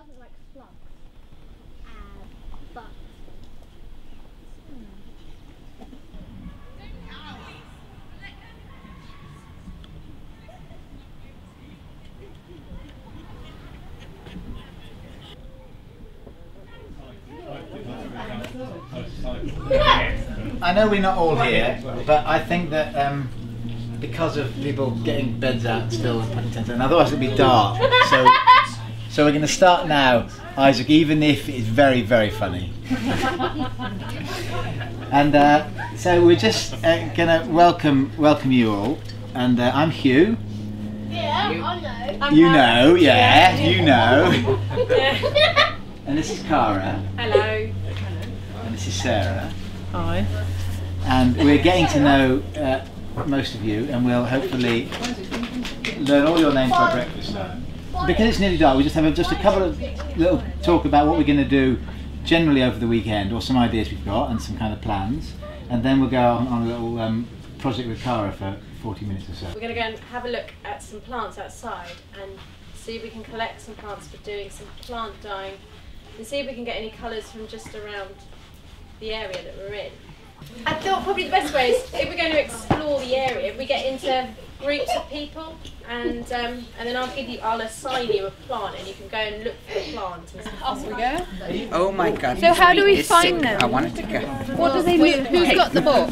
something like slugs. But I know we're not all here, but I think that because of people getting beds out still and putting tents in, otherwise it'll be dark. So we're going to start now, Isaac, even if it's very, very funny. And so we're just going to welcome you all. And I'm Hugh. yeah, I know. You know, yeah, you know. And this is Cara. Hello. And this is Sarah. Hi. And we're getting to know most of you, and we'll hopefully learn all your names by breakfast time. Because it's nearly dark, we just have just a couple of little talk about what we're going to do generally over the weekend, or some ideas we've got and some kind of plans, and then we'll go on a little project with Cara for 40 minutes or so. We're going to go and have a look at some plants outside and see if we can collect some plants for doing some plant dyeing, and see if we can get any colours from just around the area that we're in. I thought probably the best way is, if we're going to explore the area, if we get into groups of people, and then I'll assign you a plant, and you can go and look for the plant. Off we go. Oh my God! So how do we find them? I wanted to go. What does he look? Who's got the book?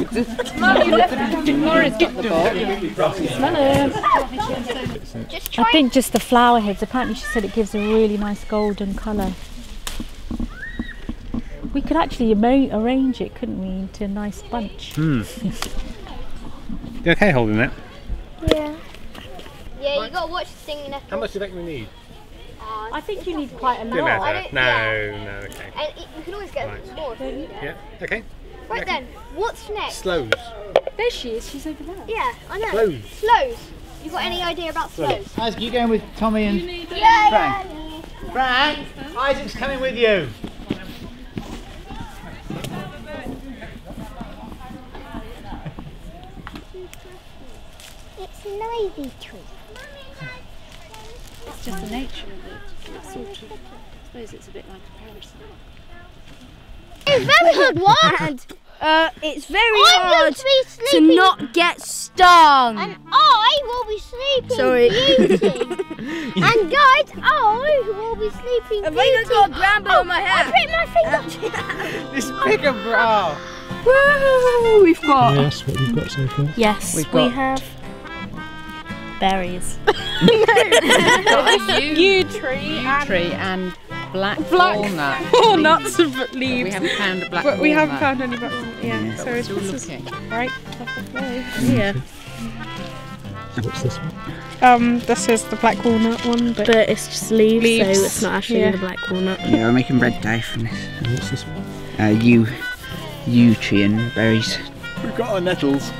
Mum, you left it. Laura's got the book. Smell it. I think just the flower heads. Apparently she said it gives a really nice golden colour. We could actually arrange it, couldn't we, into a nice bunch? You okay holding it? Yeah. Yeah, you gotta watch the thing in How much do you think we need? I think you need quite a No, lot. no, okay. And you can always get more if you need it. Yeah, okay. Right then, what's next? Slows. There she is, she's over there. Yeah, I know. Slows. Slows. You got any idea about slows? Isaac, you going with Tommy and Yeah, Frank? Frank, Isaac's coming with you. It's an ivy tree. It's just the nature of it. It's sort of, I suppose it's a bit like a parasite. It's very hard one. It's very hard to not get stung. And I will be sleeping Sorry. beauty. And guys, I will be sleeping Have beauty. I got a bramble on my I head? pricked my finger. This bigger bra. Woo! We've got. Yes, what we've got so far. Yes, we have berries. Yew tree and black walnut. Walnuts and leaves. We haven't found a black But we haven't walnut. found any black walnut. Yeah, But so we're this still is looking. right top of the Yeah. What's this one? This is the black walnut one, but But it's just leaves, Leaves, so it's not actually yeah. the black walnut. Yeah, we're making bread dye from this. And what's this one? Yew tree and berries. We've got our nettles.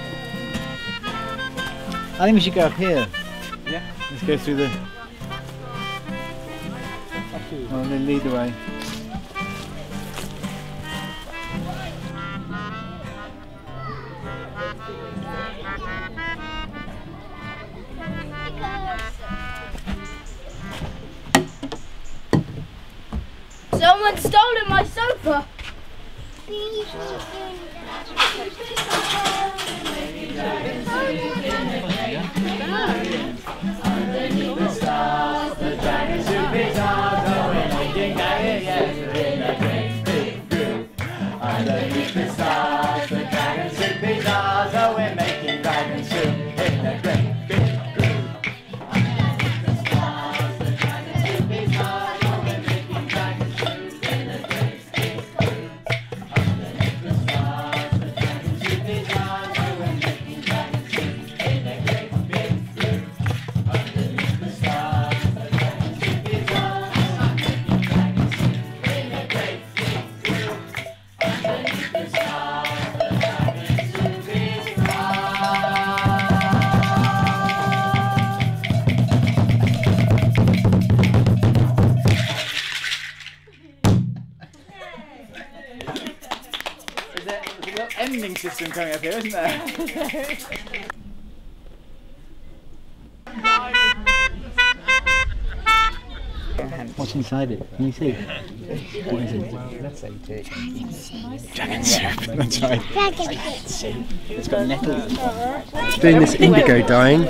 I think we should go up here. Yeah. Let's go through the. Oh, then lead the way. Someone's stolen my sofa. There's a little ending system coming up here, isn't there? What's inside it? Can you see? What is it? Let's eat it. Dragon soup. That's right. It's got nettles. Doing this indigo dyeing,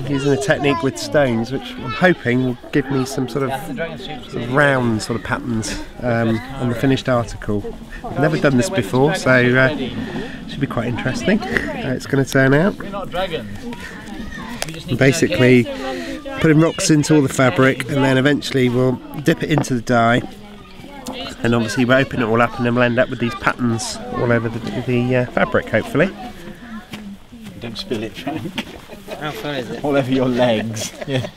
using a technique with stones, which I'm hoping will give me some sort of round sort of patterns on the finished article. I've never done this before, so it should be quite interesting how it's going to turn out. We're not dragons. Basically putting rocks into all the fabric, and then eventually we'll dip it into the dye, and obviously we'll open it all up, and then we'll end up with these patterns all over the fabric, hopefully. Don't spill it, Frank. How far is it? All over your legs. Yeah.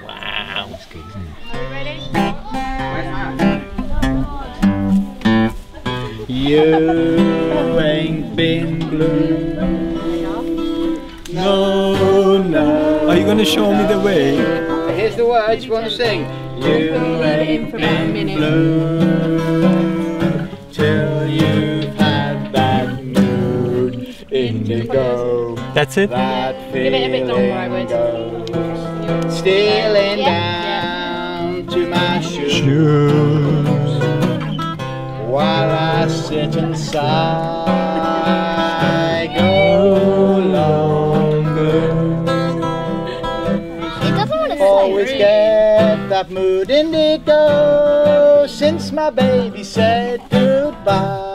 Wow. That's good, isn't it? You ain't been blue. No, no. Are you going to show me the way? Here's the words you want to sing. You ain't been blue till you've had that mood indigo. That's it? That Give it a bit longer, I would. goes stealing down to my shoes while I sit and sigh. Go long blue. Always get that mood indigo since my baby said goodbye.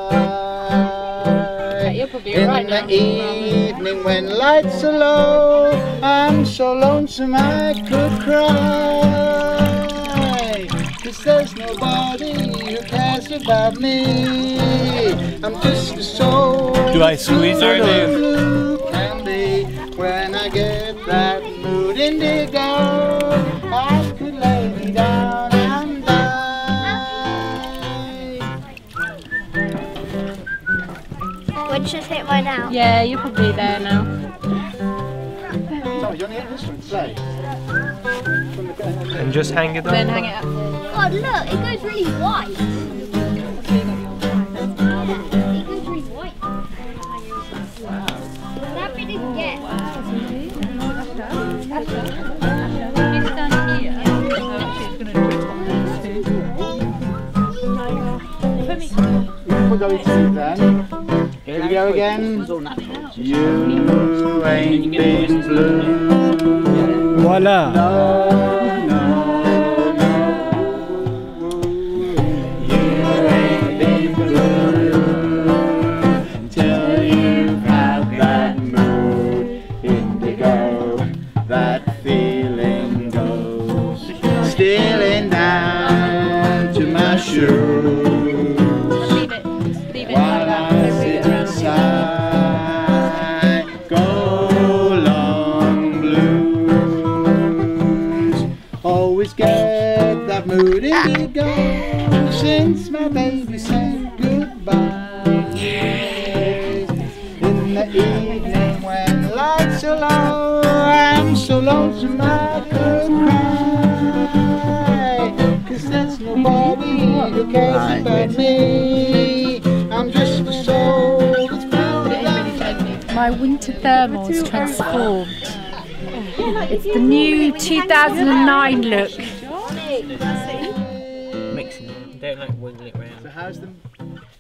You're probably In right the now. evening when lights are low, I'm so lonesome I could cry. 'Cause there's nobody who cares about me. I'm just a soul. Do I squeeze or no? Blue can be when I get that mood indigo. I could lay me down and die. When should I hit right now? Yeah, you're probably there now. Sorry, you're on the instrument, play. And just hang it on. Then hang it up. God, look, it goes really white. It goes really white. That bit is get. Put those two then. Here we go again. You ain't been blue. Voila! No, no, no. You ain't been blue till you've had that mood indigo. That feeling goes stealing down to my shoes. While I sit inside, go long blues. Always get that mood indigo since my baby said goodbye. In the evening when lights are low, I'm so lonesome I could cry. 'Cause there's nobody who cares about me. I'm just a soul that's found out. My winter thermal's transformed. It's the new 2009 look. Mixing it. Don't like wiggle it round. So how's the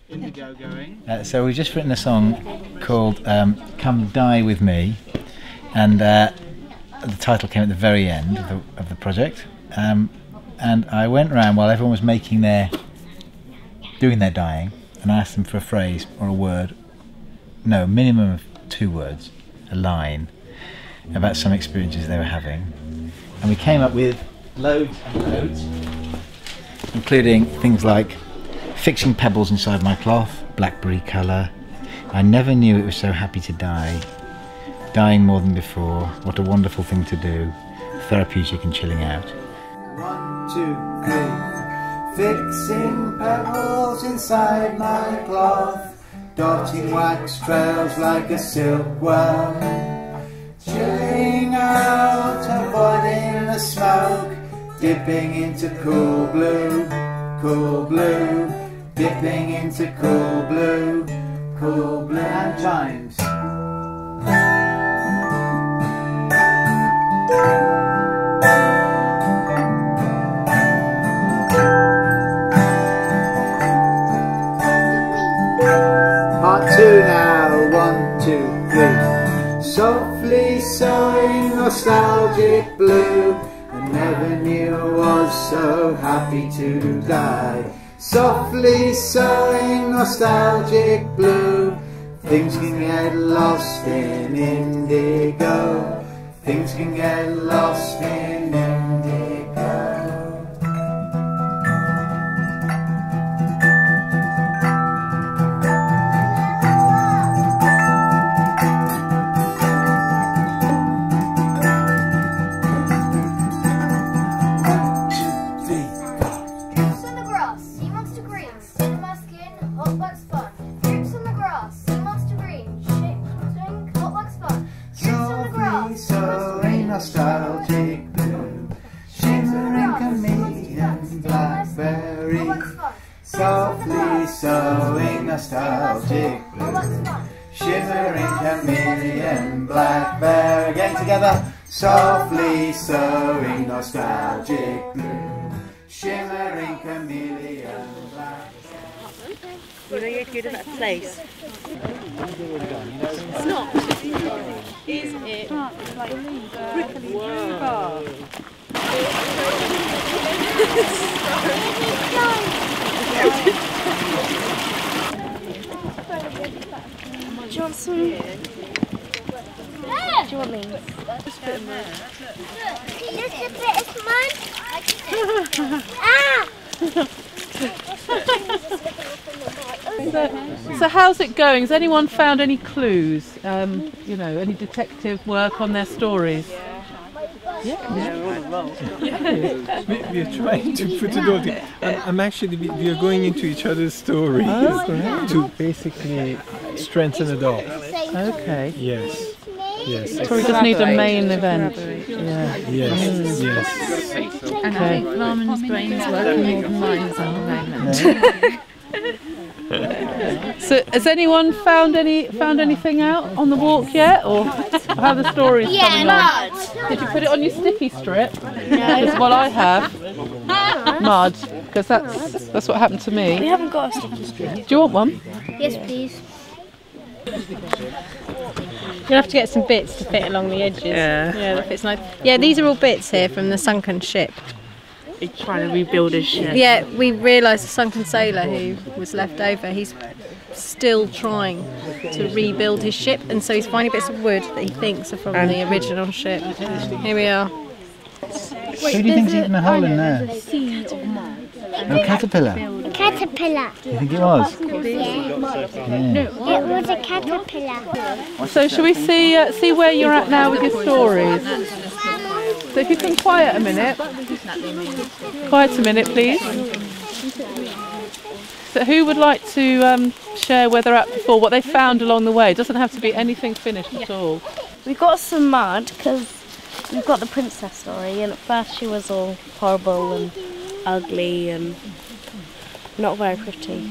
indigo going? So we've just written a song called Come Die With Me, and the title came at the very end of the project. And I went around while everyone was doing their dyeing, and I asked them for a phrase or a word, no, minimum of 2 words, a line, about some experiences they were having. And we came up with loads and loads, including things like fixing pebbles inside my cloth, blackberry colour, I never knew it was so happy to die, dying more than before, what a wonderful thing to do, therapeutic and chilling out. 1, 2, 3. Fixing pebbles inside my cloth, dotting wax trails like a silkworm, chilling out, avoiding the smoke, dipping into cool blue, dipping into cool blue, and chimes. Softly sewing nostalgic blue, and never knew I was so happy to die. Softly sewing nostalgic blue, things can get lost in indigo. Things can get lost in indigo. Nostalgic blue, shimmering chameleon blackberry. Softly sewing nostalgic blue, shimmering chameleon blackberry. Again together. Softly sewing nostalgic blue, shimmering chameleon blackberry. You know you're good at that place. It's not. Is it? Wow. Do you want some? Do you want these? Just a bit of mud. Ah! So how's it going? Has anyone found any clues? You know, any detective work on their stories? We're trying to put it all together. I'm actually, we are going into each other's stories to basically strengthen it off. Okay. Yes. Yes. So we just need a main event. Yeah. Yes. Yes. And I think Carmen's brain's working more than mine is at the moment. So has anyone found anything out on the walk yet, or how the story's coming along? Did you put it on your sticky strip? No. That's what I have. Mud, because that's what happened to me. We haven't got a sticky strip. Do you want one? Yes, please. You'll have to get some bits to fit along the edges. Yeah, that fits nice. Yeah, these are all bits here from the sunken ship. He's trying to rebuild his ship. Yeah, we realised the sunken sailor who was left over, he's still trying to rebuild his ship, and so he's finding bits of wood that he thinks are from the original ship. Here we are. Who do you think's eaten a hole in there? A caterpillar. Caterpillar. Do you think it was? Yeah. It was a caterpillar. So shall we see where you're at now with your stories? So if you can quiet a minute. Quiet a minute, please. So who would like to share where they're at before, what they found along the way? It doesn't have to be anything finished at all. We got some mud because we've got the princess story, and at first she was all horrible and ugly and not very pretty.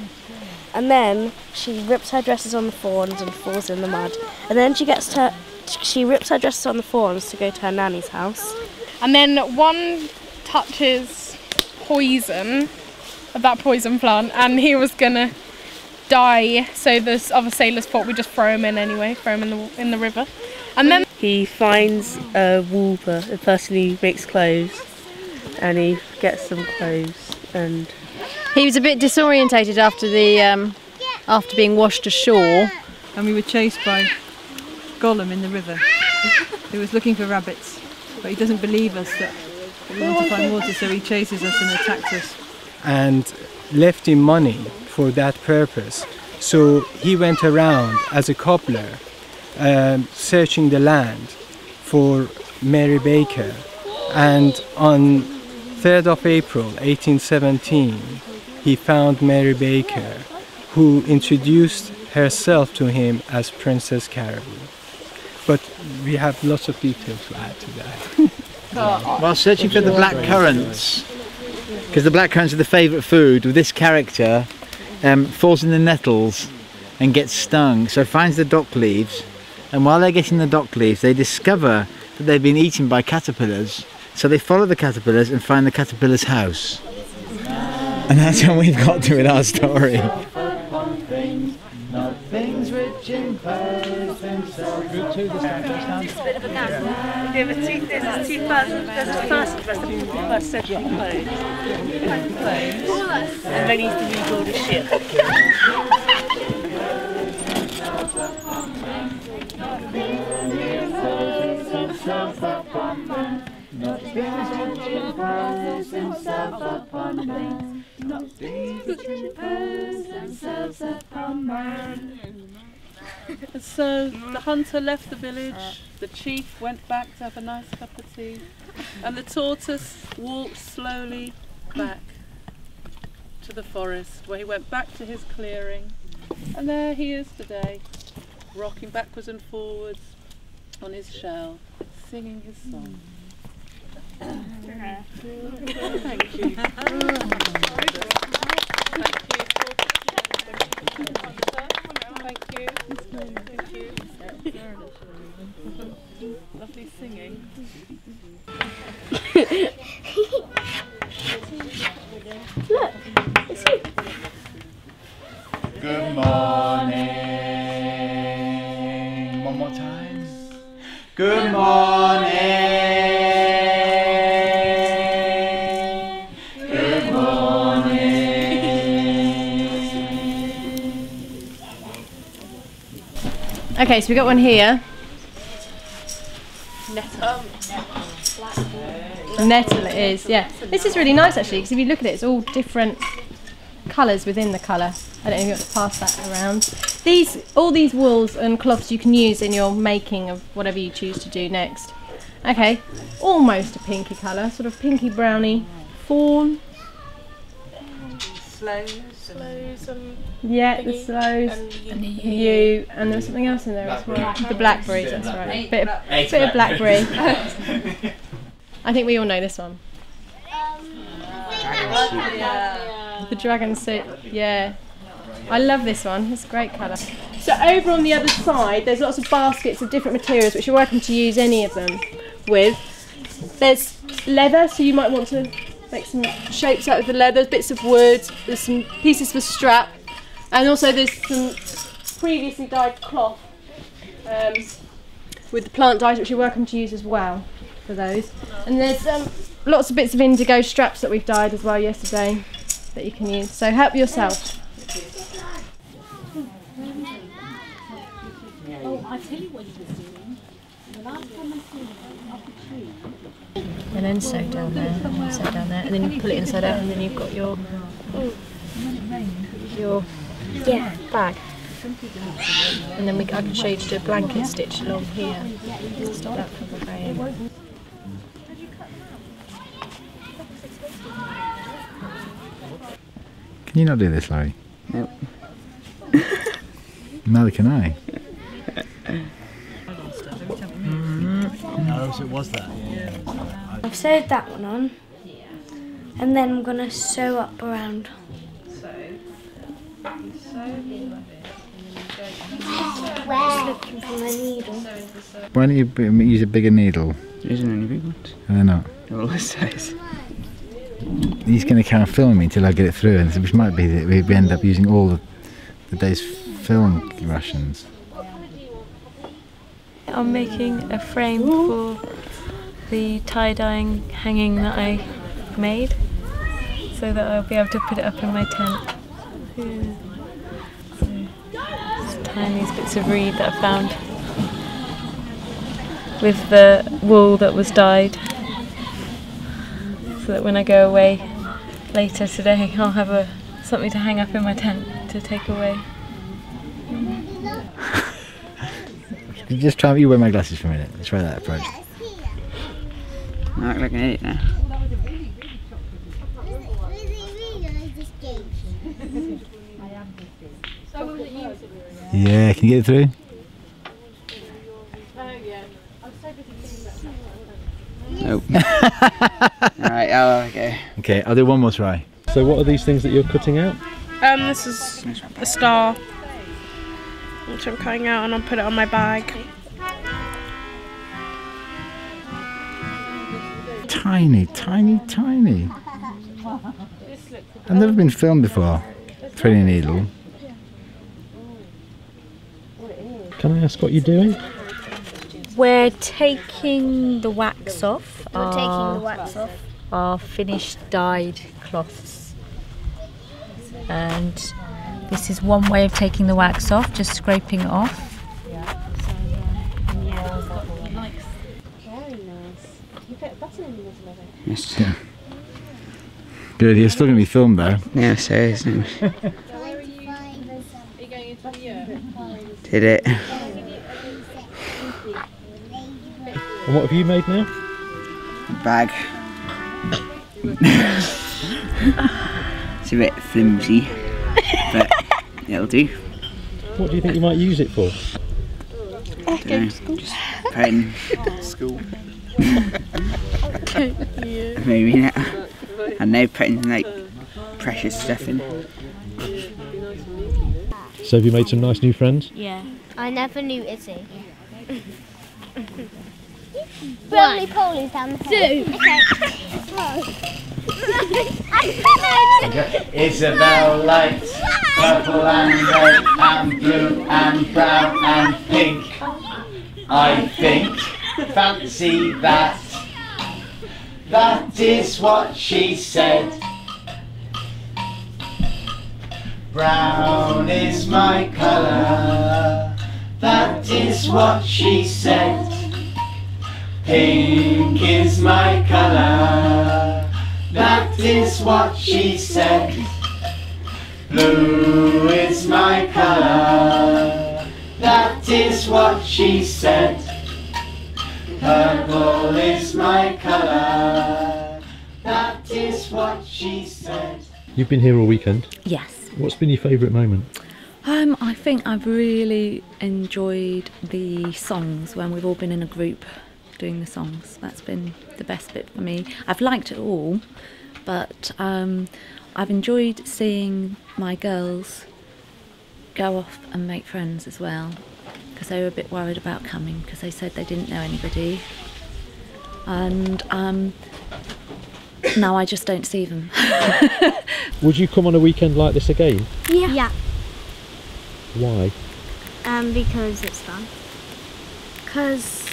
And then she rips her dresses on the thorns and falls in the mud. And then she rips her dresses on the thorns to go to her nanny's house. And then one touches poison of that poison plant, and he was gonna die. So the other sailors thought we'd just throw him in anyway, throw him in the river. And then he finds a woolper, a person who makes clothes, and he gets some clothes. And he was a bit disorientated after being washed ashore. And we were chased by Gollum in the river, who was looking for rabbits, but he doesn't believe us that we want to find water, so he chases us and attacks us. And left him money for that purpose. So he went around as a cobbler, searching the land for Mary Baker. And on 3rd of April 1817, he found Mary Baker, who introduced herself to him as Princess Carol. But we have lots of details to add to that. While searching for the black currants, because the black currants are the favourite food, with this character falls in the nettles and gets stung, so finds the dock leaves, and while they're getting the dock leaves they discover that they've been eaten by caterpillars, so they follow the caterpillars and find the caterpillar's house. And that's how we've got to with our story. Things which impose themselves. Group 2 this time, first time. bit of a gap. There's a 21st century clothes. And then used to rebuild a ship. So the hunter left the village, the chief went back to have a nice cup of tea, and the tortoise walked slowly back to the forest, where he went back to his clearing, and there he is today, rocking backwards and forwards on his shell, singing his song. Thank you. Thank you. Thank you. Lovely singing. Look, it's you. Good morning. One more time. Good morning. Good morning. Okay, so we got one here. Nettle it is, yeah. This is really nice actually, because if you look at it, it's all different colours within the colour. I don't know if you want to pass that around. All these wools and cloths you can use in your making of whatever you choose to do next. Okay, almost a pinky colour, sort of pinky browny fawn. Sloes and yeah, the sloes and the yew, and there was something else in there as well. The blackberries, that's right. Bit of blackberry. I think we all know this one. The dragon suit, yeah. I love this one, it's a great colour. So over on the other side, there's lots of baskets of different materials which you're welcome to use any of them with. There's leather, so you might want to make some shapes out of the leather, there's bits of wood, there's some pieces for strap, and also there's some previously dyed cloth with the plant dyes which you're welcome to use as well for those. And there's lots of bits of indigo straps that we've dyed as well yesterday that you can use, so help yourself. Oh, I tell you what he was doing. The last time I saw him up a tree. And then sew down there, and sew down there, and then you pull it inside out, and then you've got your bag. And then I can show you to do a blanket stitch along here to stop that from going. Can you not do this, Larry? Nope. Neither can I. No, so it was that. I've sewed that one on, and then I'm going to sew up around. Just looking for my needle. Why don't you use a bigger needle? There isn't any big ones. Are they not? They're all this size. He's going to carry on filming me until I get it through, and which might be that we end up using all the day's film rations. I'm making a frame for the tie-dyeing hanging that I made, so that I'll be able to put it up in my tent. So, just tying these bits of reed that I found with the wool that was dyed, so that when I go away later today I'll have something to hang up in my tent to take away. Just try. You wear my glasses for a minute. Let's try that approach. I look like an idiot now. Yeah, can you get it through? Nope. Alright, oh, okay. Okay, I'll do one more try. So what are these things that you're cutting out? This is a star, which I'm cutting out, and I'll put it on my bag. Tiny, tiny, tiny. I've never been filmed before. Threading a needle. Can I ask what you're doing? We're taking the wax off. We're taking the wax off. Our finished dyed cloths. And this is one way of taking the wax off, just scraping it off. Very nice. You put a button in the middle of it. Yes. Yeah. Good, you're still going to be filmed though. Yeah, so isn't it? Are you going into the year? Did it. And what have you made now? Bag. It's a bit flimsy, but it'll do. What do you think you might use it for? Dunno, just printing. School. Maybe not. I know putting like precious stuff in. So have you made some nice new friends? Yeah. I never knew Izzy. Roly-poly down the hole. Okay. Isabel likes purple and red and blue and brown and pink. I think, fancy that. That is what she said. Brown is my colour. That is what she said. Pink is my colour. That is what she said. Blue is my colour. That is what she said. Purple is my colour. That is what she said. You've been here all weekend. Yes. What's been your favourite moment? I think I've really enjoyed the songs when we've all been in a group doing the songs. That's been the best bit for me. I've liked it all, but I've enjoyed seeing my girls go off and make friends as well, because they were a bit worried about coming because they said they didn't know anybody, and now I just don't see them. Would you come on a weekend like this again? Yeah. Why? Because it's fun. Because,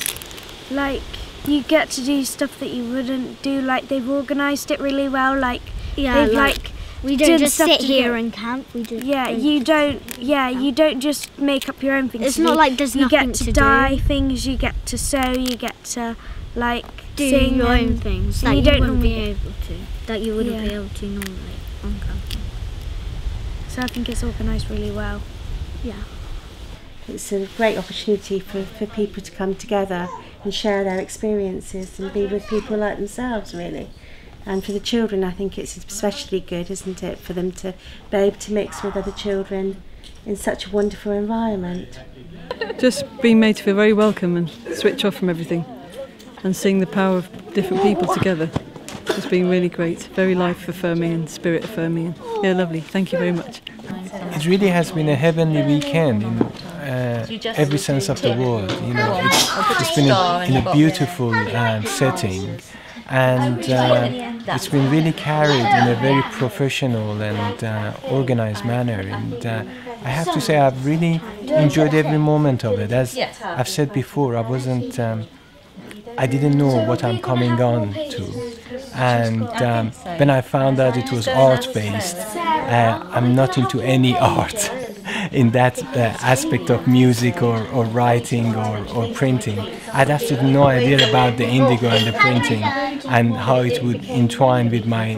like, you get to do stuff that you wouldn't do. Like, they've organised it really well. Like, Yeah, they've like, we don't just sit here together. and camp. We do. Yeah, you don't. Yeah, you don't just make up your own things. It's to not do. like there's you nothing get to to dye do. things. You get to sew. You get to like Do sing your own and- things and that you don't wouldn't be normally- able to. That you wouldn't Yeah. be able to normally on camping. So I think it's organised really well. Yeah. It's a great opportunity for people to come together and share their experiences and be with people like themselves, really. And for the children, I think it's especially good, isn't it, for them to be able to mix with other children in such a wonderful environment. Just being made to feel very welcome and switch off from everything and seeing the power of different people together. It's been really great, very life affirming and spirit affirming. Yeah, lovely. Thank you very much. It really has been a heavenly weekend in every sense of the word. You know, it's been in a beautiful setting, and it's been really carried in a very professional and organized manner. And I have to say, I've really enjoyed every moment of it. As I've said before, I didn't know what I'm coming on to, and when I found out it was art-based, I'm not into any art in that aspect of music or writing or printing. I'd absolutely no idea about the indigo and the printing and how it would entwine with my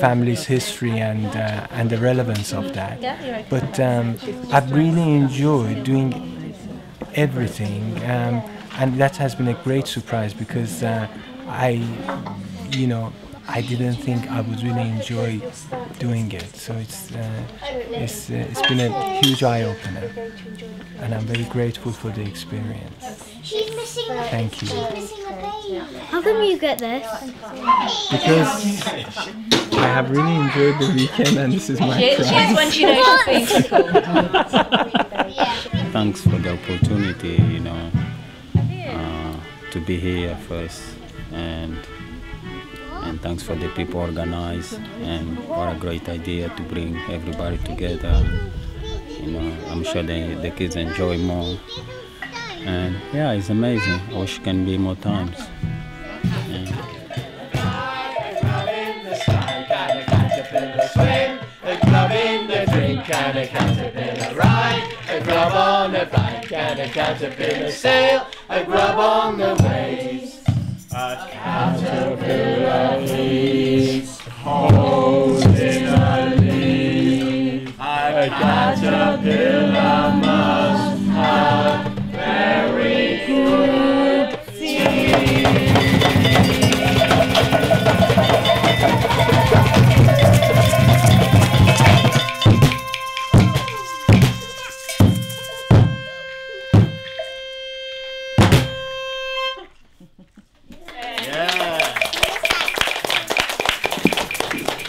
family's history and the relevance of that. But I've really enjoyed doing everything. And that has been a great surprise because I didn't think I would really enjoy doing it. So it's been a huge eye opener, and I'm very grateful for the experience. She's missing a Thank you. How come you get this? Because I have really enjoyed the weekend, and this is my prize. Cheers when she knows she's being cool. Thanks for the opportunity, to be here first, and thanks for the people organized, and what a great idea to bring everybody together. I'm sure the kids enjoy more, And yeah, it's amazing. I wish it can be more times. A club in the drink and a caterpillar ride, a grub on a bank and a caterpillar sail, a grub on the waves. A caterpillar eats holes in a leaf. A caterpillar must have very good teeth.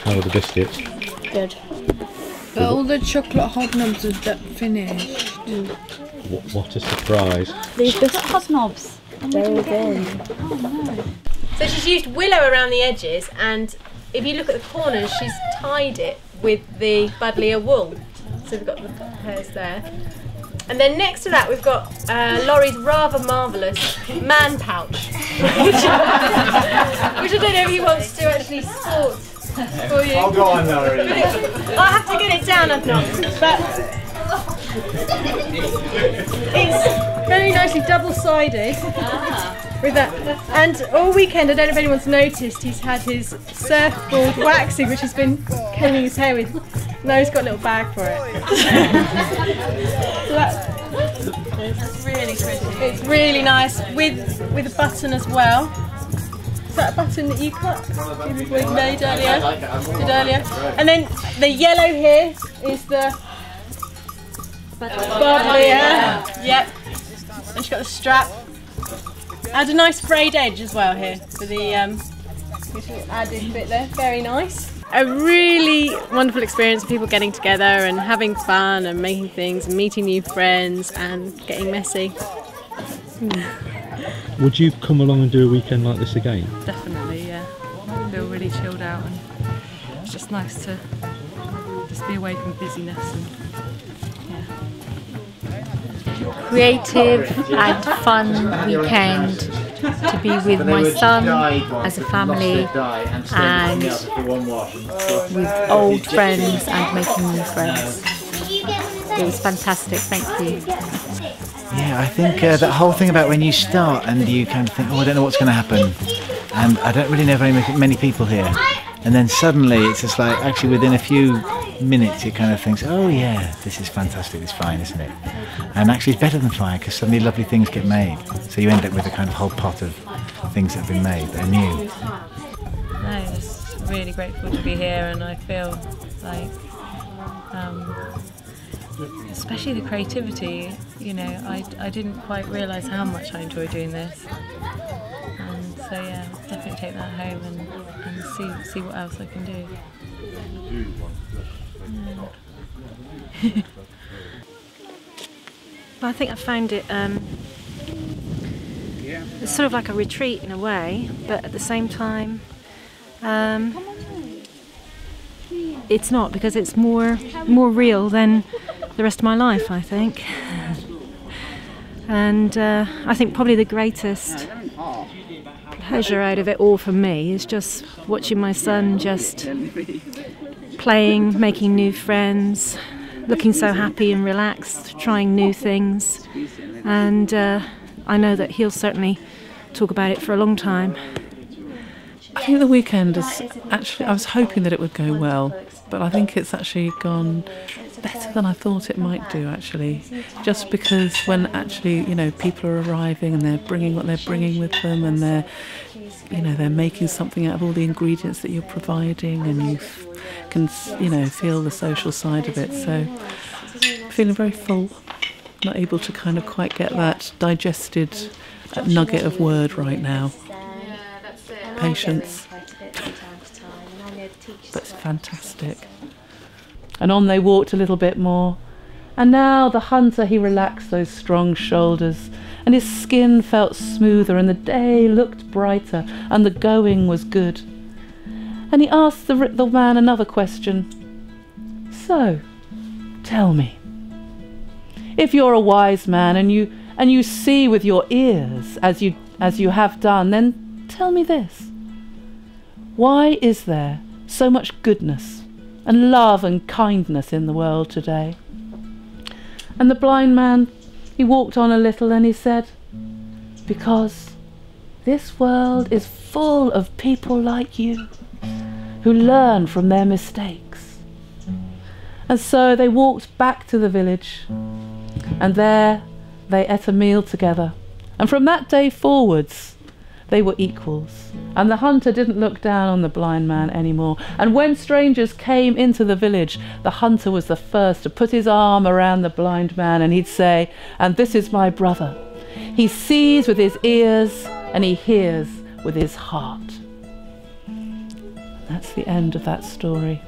How are the biscuits? Good. But all the chocolate hobnobs are finished. What a surprise. These biscuit hobnobs. Very good. So she's used willow around the edges, and if you look at the corners, she's tied it with the Buddleia wool. So we've got the hairs there. And then next to that we've got Laurie's rather marvellous man pouch, which I don't know if he wants to actually sport for you. I'll go on, Laurie. I have to get it down, I've not. But it's very nicely double-sided with that. And all weekend, I don't know if anyone's noticed, he's had his surfboard waxing, which he's been combing his hair with. Now he's got a little bag for it. So that's really pretty. It's really nice with a button as well. Is that a button that you cut? We made earlier. And then the yellow here is the Buddleia. Yep. And she's got the strap. Add a nice frayed edge as well here for the added bit there. Very nice. A really wonderful experience of people getting together and having fun and making things and meeting new friends and getting messy. Would you come along and do a weekend like this again? Definitely, yeah. I feel really chilled out, and it's just nice to just be away from busyness and creative and fun weekend to be with my son as a family and with old friends and making new friends. It was fantastic, thank you. Yeah, I think that whole thing about when you start and you kind of think, oh, I don't know what's going to happen, and I don't really know very many people here, and then suddenly it's just like, actually within a few minutes it kind of thinks, oh yeah, this is fantastic, it's fine, isn't it? And actually it's better than fine, because suddenly lovely things get made, so you end up with a kind of whole pot of things that have been made that are new. No, I'm just really grateful to be here, and I feel like especially the creativity, you know, I didn't quite realise how much I enjoy doing this, and so yeah, I'll definitely take that home and see what else I can do. Yeah. Well, I think I found it it's sort of like a retreat in a way, but at the same time it's not, because it's more real than the rest of my life, I think. And I think probably the greatest pleasure out of it all for me is just watching my son just playing, making new friends, looking so happy and relaxed, trying new things. And I know that he'll certainly talk about it for a long time. I think the weekend is actually, I was hoping that it would go well, but I think it's actually gone better than I thought it might do, actually. Just because when actually, you know, people are arriving and they're bringing what they're bringing with them, and they're, you know, they're making something out of all the ingredients that you're providing, and you can, you know, feel the social side of it. So I'm feeling very full, not able to kind of quite get that digested nugget of word right now. Patience. But it's fantastic. And on they walked a little bit more. And now the hunter, he relaxed those strong shoulders, and his skin felt smoother, and the day looked brighter, and the going was good. And he asked the man another question. So, tell me, if you're a wise man and and you see with your ears as you have done, then tell me this. Why is there so much goodness and love and kindness in the world today? And the blind man, he walked on a little and he said, because this world is full of people like you who learn from their mistakes. And so they walked back to the village, and there they ate a meal together. And from that day forwards, they were equals. And the hunter didn't look down on the blind man anymore. And when strangers came into the village, the hunter was the first to put his arm around the blind man, and he'd say, and this is my brother. He sees with his ears and he hears with his heart. That's the end of that story.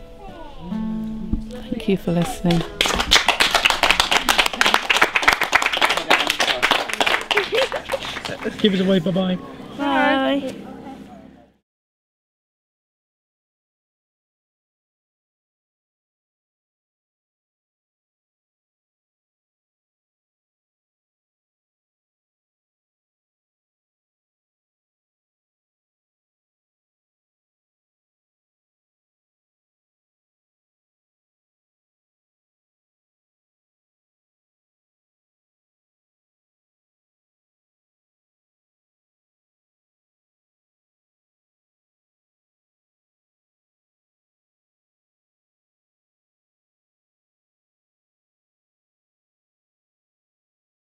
Thank you for listening. Give us a wave, bye-bye. Bye.